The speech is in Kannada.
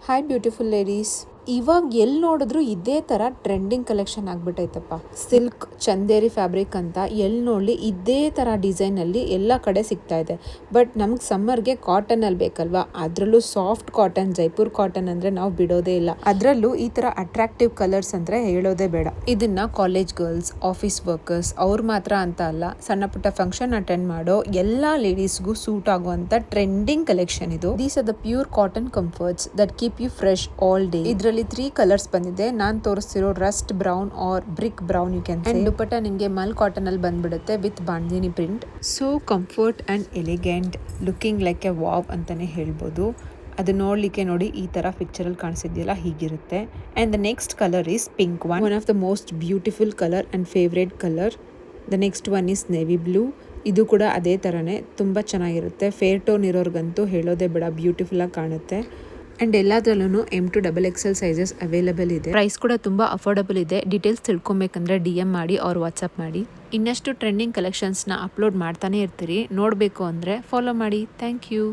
Hi beautiful ladies. ಇವಾಗ ಎಲ್ಲಿ ನೋಡಿದ್ರು ಇದೇ ಥರ ಟ್ರೆಂಡಿಂಗ್ ಕಲೆಕ್ಷನ್ ಆಗಿಬಿಟ್ಟೈತಪ್ಪ. ಸಿಲ್ಕ್ ಚಂದೇರಿ ಫ್ಯಾಬ್ರಿಕ್ ಅಂತ ಎಲ್ಲಿ ನೋಡಲಿ ಇದೇ ಥರ ಡಿಸೈನಲ್ಲಿ ಎಲ್ಲ ಕಡೆ ಸಿಗ್ತಾ ಇದೆ. ಬಟ್ ನಮ್ಗೆ ಸಮ್ಮರ್ಗೆ ಕಾಟನಲ್ಲಿ ಬೇಕಲ್ವಾ, ಅದರಲ್ಲೂ ಸಾಫ್ಟ್ ಕಾಟನ್, ಜೈಪುರ್ ಕಾಟನ್ ಅಂದರೆ ನಾವು ಬಿಡೋದೇ ಇಲ್ಲ. ಅದರಲ್ಲೂ ಈ ಥರ ಅಟ್ರಾಕ್ಟಿವ್ ಕಲರ್ಸ್ ಅಂದರೆ ಹೇಳೋದೇ ಬೇಡ. ಇದನ್ನು ಕಾಲೇಜ್ ಗರ್ಲ್ಸ್, ಆಫೀಸ್ ವರ್ಕರ್ಸ್ ಅವ್ರು ಮಾತ್ರ ಅಂತ ಅಲ್ಲ, ಸಣ್ಣ ಪುಟ್ಟ ಫಂಕ್ಷನ್ ಅಟೆಂಡ್ ಮಾಡೋ ಎಲ್ಲ ಲೇಡೀಸ್ಗೂ ಸೂಟ್ ಆಗುವಂಥ ಟ್ರೆಂಡಿಂಗ್ ಕಲೆಕ್ಷನ್ ಇದು. These are the pure cotton comforts that keep you fresh all day. ಇದರಲ್ಲಿ 3 ಕಲರ್ಸ್ ಬಂದಿದೆ. ನಾನು ತೋರಿಸ್ತಿರೋ rust brown or brick brown you can say. Dupatta ನಿಮಗೆ ಮಲ್ ಕಾಟನ್ ಅಲ್ಲಿ ಬಂದ್ಬಿಡುತ್ತೆ with bandhini print. So comfort and elegant, looking like a wow ಅಂತಾನೆ ಹೇಳ್ಬೋದು. ಅದು ನೋಡ್ಲಿಕ್ಕೆ ನೋಡಿ ಈ ತರ ಪಿಕ್ಚರ್ ಅಲ್ಲಿ ಕಾಣಿಸಿದ್ಯಲ್ಲ, ಹೀಗಿರುತ್ತೆ. And the next colour is pink one of the most beautiful colour and favourite colour. The next one is navy blue. ಇದು ಕೂಡ ಅದೇ ಥರನೇ ತುಂಬ ಚೆನ್ನಾಗಿರುತ್ತೆ. ಫೇರ್ ಟೋನ್ ಇರೋರ್ಗಂತೂ ಹೇಳೋದೇ ಬೇಡ, ಬ್ಯೂಟಿಫುಲ್ ಆಗಿ ಕಾಣುತ್ತೆ. ಆ್ಯಂಡ್ ಎಲ್ಲದರಲ್ಲೂ M to XXL sizes available ಇದೆ. ಪ್ರೈಸ್ ಕೂಡ ತುಂಬ ಅಫೋರ್ಡಬಲ್ ಇದೆ. ಡೀಟೇಲ್ಸ್ ತಿಳ್ಕೊಬೇಕಂದ್ರೆ DM ಮಾಡಿ ಅವ್ರು ವಾಟ್ಸಪ್ ಮಾಡಿ. ಇನ್ನಷ್ಟು ಟ್ರೆಂಡಿಂಗ್ ಕಲೆಕ್ಷನ್ಸ್ನ ಅಪ್ಲೋಡ್ ಮಾಡ್ತಾನೆ ಇರ್ತೀರಿ. ನೋಡಬೇಕು ಅಂದರೆ ಫಾಲೋ ಮಾಡಿ. Thank you.